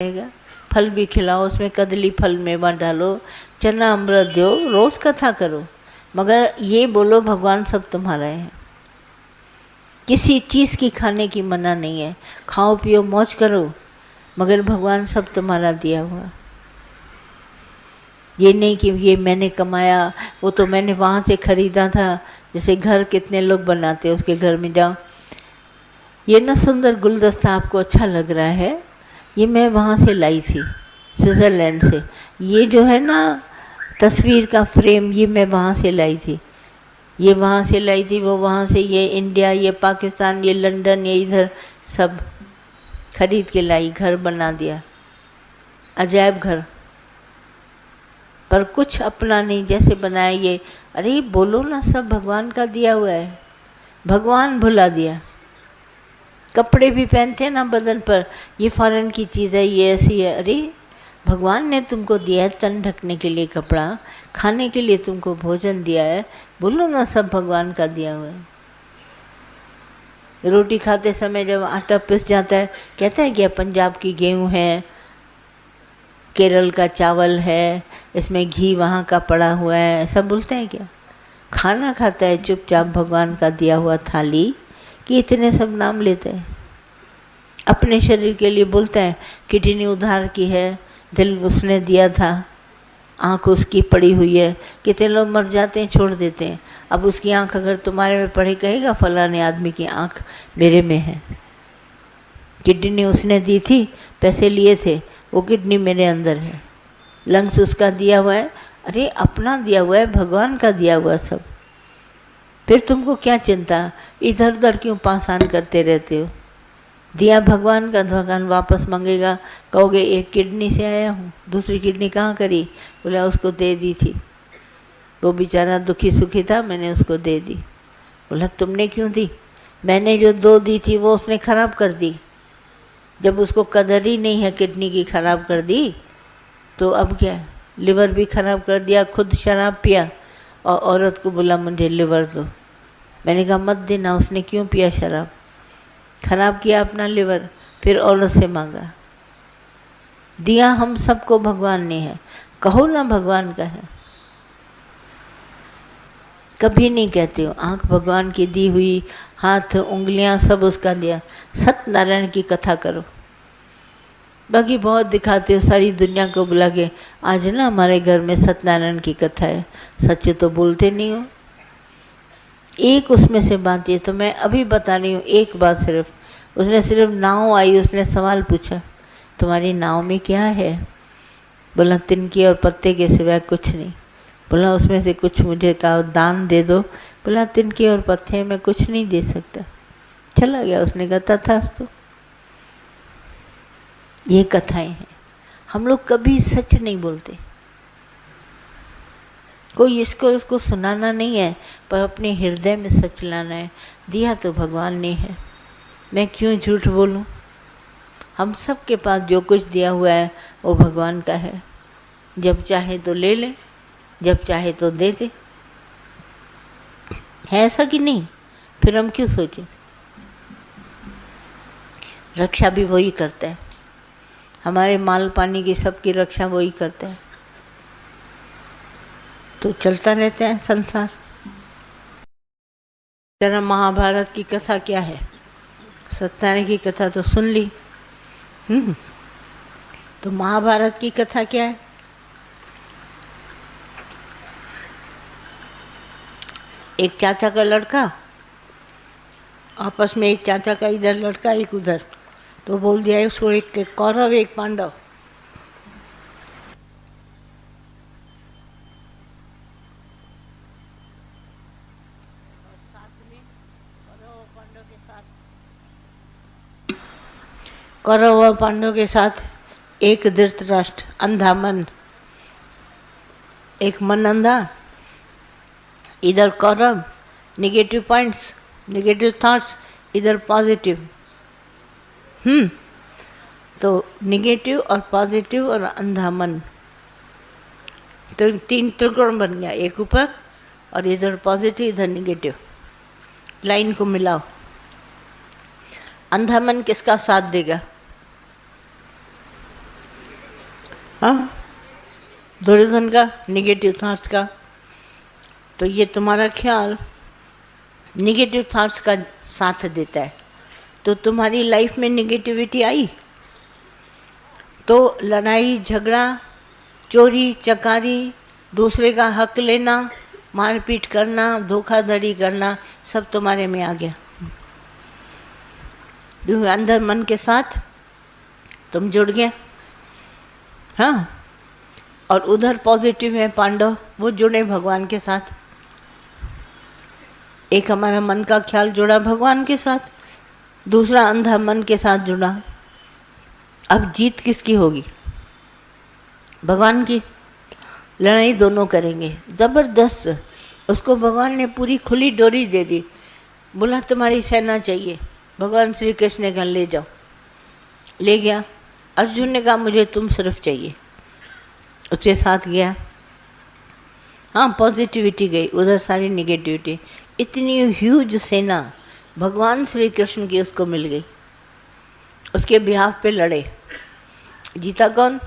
रहेगा। फल भी खिलाओ, उसमें कदली फल मेवा डालो, चना अमृत दो, रोज़ कथा करो, मगर ये बोलो भगवान सब तुम्हारा है। किसी चीज़ की खाने की मना नहीं है, खाओ पियो मौज करो, मगर भगवान सब तुम्हारा दिया हुआ। ये नहीं कि ये मैंने कमाया, वो तो मैंने वहाँ से ख़रीदा था। जैसे घर कितने लोग बनाते हैं, उसके घर में जाओ, ये ना सुंदर गुलदस्ता आपको अच्छा लग रहा है, ये मैं वहाँ से लाई थी स्विट्ज़रलैंड से। ये जो है ना तस्वीर का फ्रेम, ये मैं वहाँ से लाई थी, ये वहाँ से लाई थी, वो वहाँ से, ये इंडिया, ये पाकिस्तान, ये लंदन, ये इधर सब खरीद के लाई, घर बना दिया, अजायब घर। पर कुछ अपना नहीं, जैसे बनाया ये। अरे बोलो ना, सब भगवान का दिया हुआ है, भगवान भुला दिया। कपड़े भी पहनते हैं ना बदन पर, ये फॉरेन की चीज़ है, ये ऐसी है। अरे भगवान ने तुमको दिया है तन ढकने के लिए कपड़ा, खाने के लिए तुमको भोजन दिया है, बोलो ना सब भगवान का दिया हुआ है। रोटी खाते समय जब आटा पिस जाता है, कहता है क्या पंजाब की गेहूँ है, केरल का चावल है, इसमें घी वहाँ का पड़ा हुआ है, ऐसा बोलते हैं क्या? खाना खाता है चुपचाप भगवान का दिया हुआ थाली, कि इतने सब नाम लेते हैं। अपने शरीर के लिए बोलते हैं किडनी उधार की है, दिल उसने दिया था, आँख उसकी पड़ी हुई है। कितने लोग मर जाते हैं, छोड़ देते हैं। अब उसकी आँख अगर तुम्हारे में पड़ी, कहेगा फलाने आदमी की आँख मेरे में है, किडनी उसने दी थी, पैसे लिए थे, वो किडनी मेरे अंदर है, लंग्स उसका दिया हुआ है। अरे अपना दिया हुआ है, भगवान का दिया हुआ सब। फिर तुमको क्या चिंता, इधर उधर क्यों पासान करते रहते हो? दिया भगवान का, भगवान वापस मांगेगा। कहोगे एक किडनी से आया हूँ, दूसरी किडनी कहाँ करी? बोला उसको दे दी थी, वो बेचारा दुखी सुखी था, मैंने उसको दे दी। बोला तुमने क्यों दी? मैंने जो 2 दी थी वो उसने ख़राब कर दी। जब उसको कदर ही नहीं है किडनी की, ख़राब कर दी, तो अब क्या, लिवर भी ख़राब कर दिया, खुद शराब पिया और औरत को बोला मुझे लिवर दो। मैंने कहा मत देना, उसने क्यों पिया शराब, खराब किया अपना लिवर, फिर औरत से मांगा। दिया हम सबको भगवान ने है, कहो ना भगवान का है। कभी नहीं कहते हो, आँख भगवान की दी हुई, हाथ उंगलियां सब उसका दिया। सत्यनारायण की कथा करो, बाकी बहुत दिखाते हो सारी दुनिया को बुला के, आज ना हमारे घर में सत्यनारायण की कथा है, सच तो बोलते नहीं हो। एक उसमें से बात ये, तो मैं अभी बता रही हूँ एक बात सिर्फ। उसने सिर्फ नाव आई, उसने सवाल पूछा तुम्हारी नाव में क्या है? बोला तिनके और पत्ते के सिवाय कुछ नहीं। बोला उसमें से कुछ मुझे कहा दान दे दो। बोला तिनके और पत्ते में कुछ नहीं दे सकता, चला गया। उसने कहा तथास्तु। ये कथाएं हैं, हम लोग कभी सच नहीं बोलते। कोई इसको सुनाना नहीं है, पर अपने हृदय में सच लाना है। दिया तो भगवान ने है, मैं क्यों झूठ बोलूं? हम सब के पास जो कुछ दिया हुआ है वो भगवान का है। जब चाहे तो ले ले, जब चाहे तो दे दे। है ऐसा कि नहीं? फिर हम क्यों सोचें? रक्षा भी वही करता है, हमारे माल पानी की सबकी रक्षा वही करता है। तो चलता रहता है संसार। जरा महाभारत की कथा क्या है? सत्यनारायण की कथा तो सुन ली। तो महाभारत की कथा क्या है? एक चाचा का लड़का, आपस में एक चाचा का इधर लड़का एक उधर, तो बोल दिया उसको एक कौरव एक पांडव। कौरव और पांडव के साथ एक धृतराष्ट्र, अंधा मन, एक मन अंधा। इधर Kaurav, negative points, negative thoughts, इधर पॉजिटिव। तो नेगेटिव और पॉजिटिव और अंधा मन, तो 3 त्रिकोण बन गया, एक ऊपर और इधर पॉजिटिव इधर नेगेटिव। लाइन को मिलाओ। अंधा मन किसका साथ देगा? हाँ, दुर्योधन का निगेटिव थॉट्स का। तो ये तुम्हारा ख्याल निगेटिव थॉट्स का साथ देता है, तो तुम्हारी लाइफ में निगेटिविटी आई तो लड़ाई झगड़ा, चोरी चकारी, दूसरे का हक लेना, मारपीट करना, धोखाधड़ी करना, सब तुम्हारे में आ गया। क्योंकि अंदर मन के साथ तुम जुड़ गए। हाँ, और उधर पॉजिटिव है पांडव, वो जुड़े भगवान के साथ। एक हमारा मन का ख्याल जुड़ा भगवान के साथ, दूसरा अंधा मन के साथ जुड़ा। अब जीत किसकी होगी? भगवान की। लड़ाई दोनों करेंगे ज़बरदस्त। उसको भगवान ने पूरी खुली डोरी दे दी, बोला तुम्हारी सेना चाहिए। भगवान श्री कृष्ण ने कहा ले जाओ, ले गया। अर्जुन ने कहा मुझे तुम सिर्फ चाहिए, उसके साथ गया। हाँ, पॉजिटिविटी गई, उधर सारी निगेटिविटी। इतनी ह्यूज सेना भगवान श्री कृष्ण की उसको मिल गई, उसके बिहाफ पे लड़े। जीता कौन?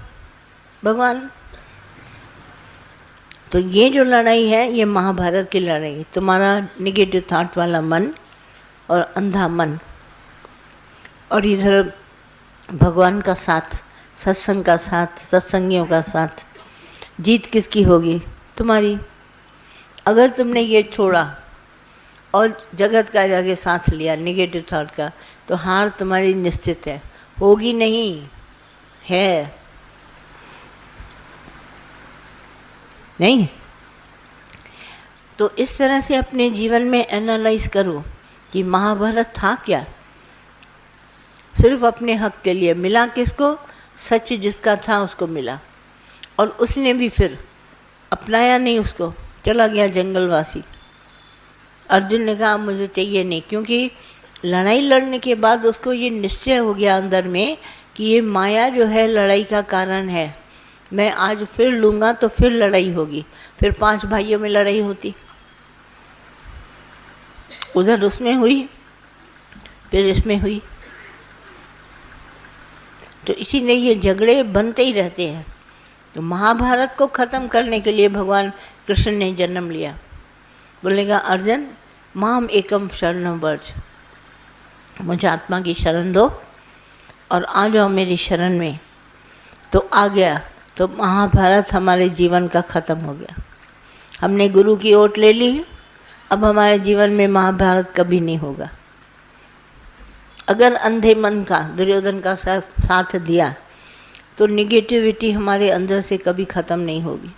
भगवान। तो ये जो लड़ाई है ये महाभारत की लड़ाई। तुम्हारा निगेटिव थॉट वाला मन और अंधा मन, और इधर भगवान का साथ, सत्संग का साथ, सत्संगियों का साथ। जीत किसकी होगी? तुम्हारी। अगर तुमने ये छोड़ा और जगत का जाके साथ लिया निगेटिव थॉट का, तो हार तुम्हारी निश्चित है। होगी नहीं, है नहीं। तो इस तरह से अपने जीवन में एनालाइज करो कि महाभारत था क्या? सिर्फ अपने हक के लिए मिला। किसको? सच जिसका था उसको मिला, और उसने भी फिर अपनाया नहीं उसको, चला गया जंगलवासी। अर्जुन ने कहा मुझे चाहिए नहीं, क्योंकि लड़ाई लड़ने के बाद उसको ये निश्चय हो गया अंदर में कि ये माया जो है लड़ाई का कारण है। मैं आज फिर लूँगा तो फिर लड़ाई होगी। फिर 5 भाइयों में लड़ाई होती, उधर उसमें हुई, फिर इसमें हुई। तो इसीलिए ये झगड़े बनते ही रहते हैं। तो महाभारत को ख़त्म करने के लिए भगवान कृष्ण ने जन्म लिया। बोलेगा अर्जुन माम एकम शरणं व्रज, मुझे आत्मा की शरण दो और आ जाओ मेरी शरण में। तो आ गया, तो महाभारत हमारे जीवन का ख़त्म हो गया। हमने गुरु की ओट ले ली, अब हमारे जीवन में महाभारत कभी नहीं होगा। अगर अंधे मन का, दुर्योधन का साथ दिया तो निगेटिविटी हमारे अंदर से कभी ख़त्म नहीं होगी,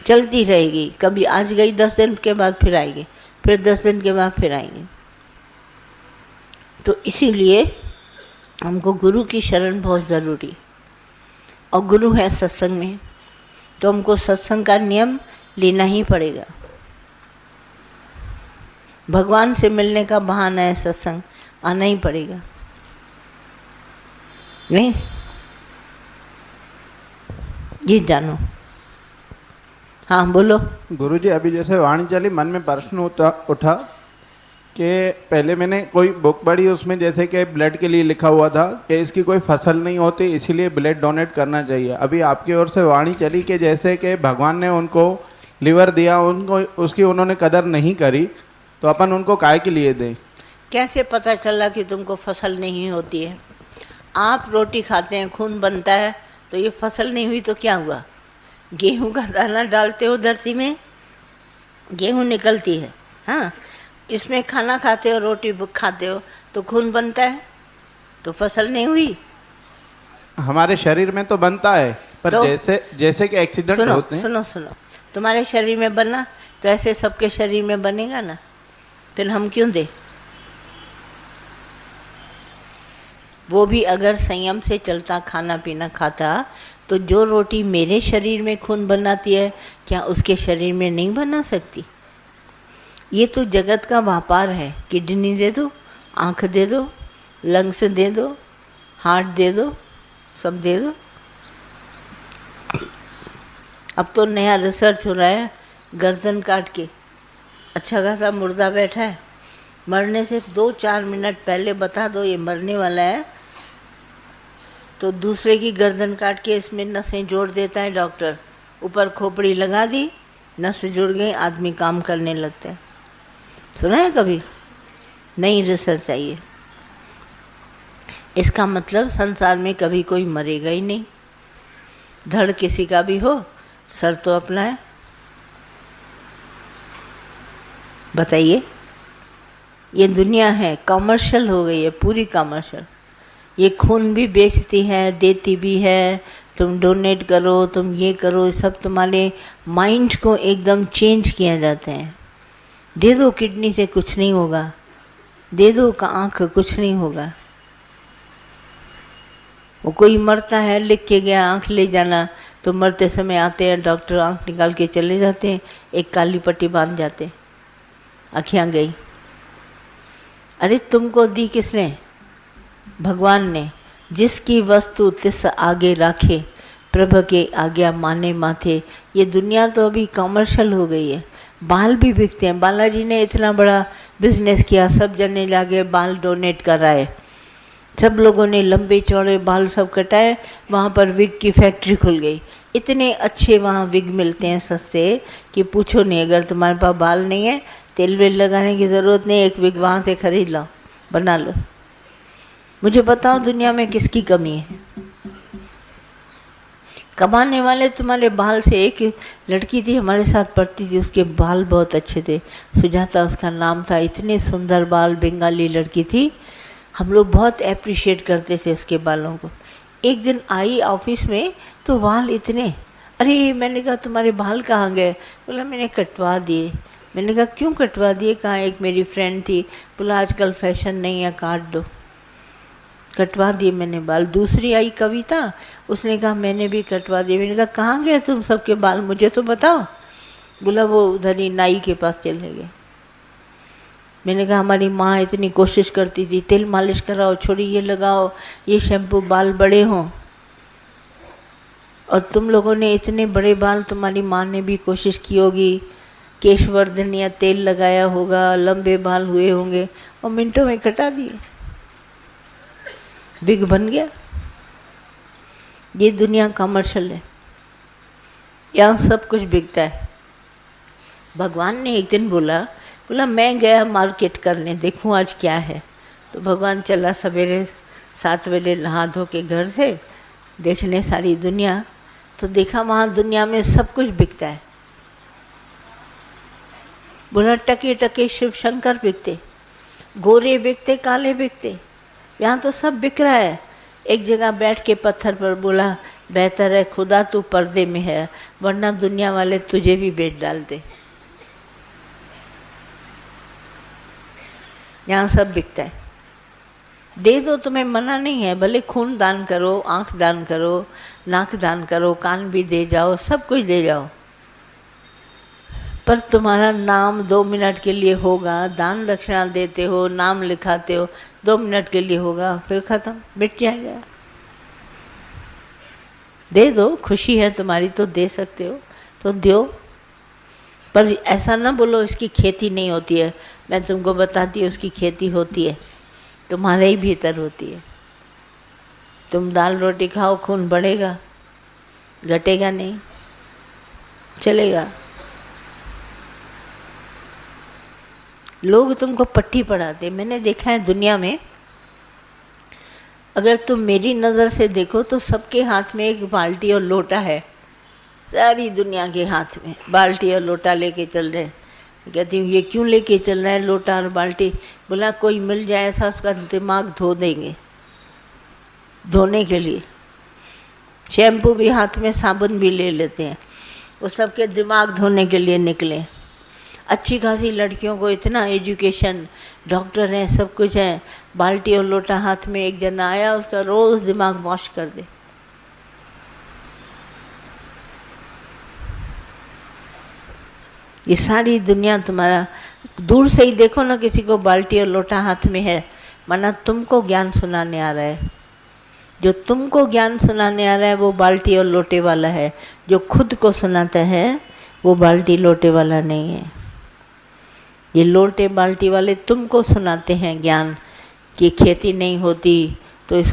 चलती रहेगी। कभी आज गई, 10 दिन के बाद फिर आएगी, फिर 10 दिन के बाद फिर आएंगे। तो इसीलिए हमको गुरु की शरण बहुत ज़रूरी, और गुरु है सत्संग में, तो हमको सत्संग का नियम लेना ही पड़ेगा। भगवान से मिलने का बहाना है सत्संग, आना ही पड़ेगा। नहीं, ये जानो। हाँ बोलो। गुरुजी, अभी जैसे वाणी चली, मन में प्रश्न उठा कि पहले मैंने कोई बुक पढ़ी, उसमें जैसे कि ब्लड के लिए लिखा हुआ था कि इसकी कोई फसल नहीं होती, इसीलिए ब्लड डोनेट करना चाहिए। अभी आपकी ओर से वाणी चली कि जैसे कि भगवान ने उनको लिवर दिया, उनको उसकी उन्होंने कदर नहीं करी, तो अपन उनको काहे के लिए दें? कैसे पता चला कि तुमको फसल नहीं होती है? आप रोटी खाते हैं, खून बनता है, तो ये फसल नहीं हुई तो क्या हुआ? गेहूं का दाना डालते हो धरती में, गेहूं निकलती है। हाँ, इसमें खाना खाते हो, रोटी खाते हो, तो खून बनता है, तो फसल नहीं हुई। हमारे शरीर में तो बनता है, पर तो जैसे कि एक्सीडेंट होते हैं। सुनो, तुम्हारे शरीर में बना तो ऐसे सबके शरीर में बनेगा ना, फिर हम क्यों दें? वो भी अगर संयम से चलता, खाना पीना खाता, तो जो रोटी मेरे शरीर में खून बनाती है, क्या उसके शरीर में नहीं बना सकती? ये तो जगत का व्यापार है। किडनी दे दो, आँख दे दो, लंग्स दे दो, हार्ट दे दो, सब दे दो। अब तो नया रिसर्च हो रहा है, गर्दन काट के अच्छा खासा मुर्दा बैठा है, मरने से 2-4 मिनट पहले बता दो ये मरने वाला है, तो दूसरे की गर्दन काट के इसमें नसें जोड़ देता है डॉक्टर, ऊपर खोपड़ी लगा दी, नसें जुड़ गई, आदमी काम करने लगता है। सुना है कभी? नई रिसर्च चाहिए। इसका मतलब संसार में कभी कोई मरेगा ही नहीं। धड़ किसी का भी हो, सर तो अपना है। बताइए, ये दुनिया है, कमर्शियल हो गई है, पूरी कमर्शियल। ये खून भी बेचती है, देती भी है, तुम डोनेट करो, तुम ये करो, ये सब तुम्हारे माइंड को एकदम चेंज किया जाते हैं। दे दो किडनी से कुछ नहीं होगा, दे दो का आँख कुछ नहीं होगा। वो कोई मरता है, लिख के गया आँख ले जाना, तो मरते समय आते हैं डॉक्टर, आँख निकाल के चले जाते हैं, एक काली पट्टी बांध जाते, आँखें गई। अरे तुमको दी किसने? भगवान ने। जिसकी वस्तु तिस आगे राखे, प्रभु के आज्ञा माने माथे। ये दुनिया तो अभी कमर्शियल हो गई है। बाल भी बिकते हैं। बालाजी ने इतना बड़ा बिजनेस किया, सब जने जाके बाल डोनेट कराए, सब लोगों ने लंबे चौड़े बाल सब कटाए, वहाँ पर विग की फैक्ट्री खुल गई। इतने अच्छे वहाँ विग मिलते हैं सस्ते कि पूछो नहीं। अगर तुम्हारे पास बाल नहीं है, तेल वेल लगाने की ज़रूरत नहीं, एक विग वहाँ से खरीद लो, बना लो। मुझे बताओ दुनिया में किसकी कमी है? कमाने वाले तुम्हारे बाल से। एक लड़की थी हमारे साथ पढ़ती थी, उसके बाल बहुत अच्छे थे, सुजाता उसका नाम था। इतने सुंदर बाल, बंगाली लड़की थी, हम लोग बहुत अप्रिशिएट करते थे उसके बालों को। एक दिन आई ऑफिस में तो बाल इतने, अरे मैंने कहा तुम्हारे बाल कहाँ गए? बोला मैंने कटवा दिए। मैंने कहा क्यों कटवा दिए? कहाँ? एक मेरी फ्रेंड थी, बोला आजकल फैशन नहीं है, काट दो। कटवा दिए मैंने बाल। दूसरी आई कविता, उसने कहा मैंने भी कटवा दिए। मैंने कहा कहाँ गए तुम सबके बाल, मुझे तो बताओ। बोला वो उधर ही नाई के पास चले गए। मैंने कहा हमारी माँ इतनी कोशिश करती थी, तेल मालिश कराओ, छोड़ी ये लगाओ, ये शैम्पू, बाल बड़े हों। और तुम लोगों ने इतने बड़े बाल, तुम्हारी माँ ने भी कोशिश की होगी, केशवर्धन या तेल लगाया होगा, लंबे बाल हुए होंगे, और मिनटों में कटा दिए, बिग बन गया। ये दुनिया कमर्शियल है, यहाँ सब कुछ बिकता है। भगवान ने एक दिन बोला मैं गया मार्केट करने, देखूं आज क्या है। तो भगवान चला सवेरे 7 बजे नहा धो के घर से देखने सारी दुनिया। तो देखा वहाँ दुनिया में सब कुछ बिकता है। बोला टके टके शिव शंकर बिकते, गोरे बिकते, काले बिकते, यहाँ तो सब बिक रहा है। एक जगह बैठ के पत्थर पर बोला बेहतर है खुदा तू पर्दे में है, वरना दुनिया वाले तुझे भी बेच डालते। यहाँ सब बिकता है। दे दो, तुम्हें मना नहीं है, भले खून दान करो, आँख दान करो, नाक दान करो, कान भी दे जाओ, सब कुछ दे जाओ, पर तुम्हारा नाम 2 मिनट के लिए होगा। दान दक्षिणा देते हो, नाम लिखाते हो, 2 मिनट के लिए होगा, फिर ख़त्म, मिट जाएगा। दे दो, खुशी है तुम्हारी तो दे सकते हो तो दो, पर ऐसा ना बोलो इसकी खेती नहीं होती है। मैं तुमको बताती हूँ उसकी खेती होती है, तुम्हारे ही भीतर होती है। तुम दाल रोटी खाओ, खून बढ़ेगा, घटेगा नहीं, चलेगा। लोग तुमको पट्टी पढ़ाते, मैंने देखा है दुनिया में। अगर तुम मेरी नज़र से देखो तो सबके हाथ में एक बाल्टी और लोटा है, सारी दुनिया के हाथ में बाल्टी और लोटा लेके चल रहे हैं। कहती हूँ ये क्यों लेके चल रहा है लोटा और बाल्टी? बोला कोई मिल जाए ऐसा, उसका दिमाग धो देंगे। धोने के लिए शैम्पू भी हाथ में, साबुन भी ले लेते हैं, वो सबके दिमाग धोने के लिए निकले। अच्छी खासी लड़कियों को इतना एजुकेशन, डॉक्टर हैं, सब कुछ है, बाल्टी और लोटा हाथ में। एक जना आया, उसका रोज़ दिमाग वॉश कर दे। ये सारी दुनिया तुम्हारा, दूर से ही देखो ना किसी को बाल्टी और लोटा हाथ में है, माना तुमको ज्ञान सुनाने आ रहा है। जो तुमको ज्ञान सुनाने आ रहा है वो बाल्टी और लोटे वाला है। जो खुद को सुनाता है वो बाल्टी लोटे वाला नहीं है। ये लोटे बाल्टी वाले तुमको सुनाते हैं ज्ञान कि खेती नहीं होती तो इस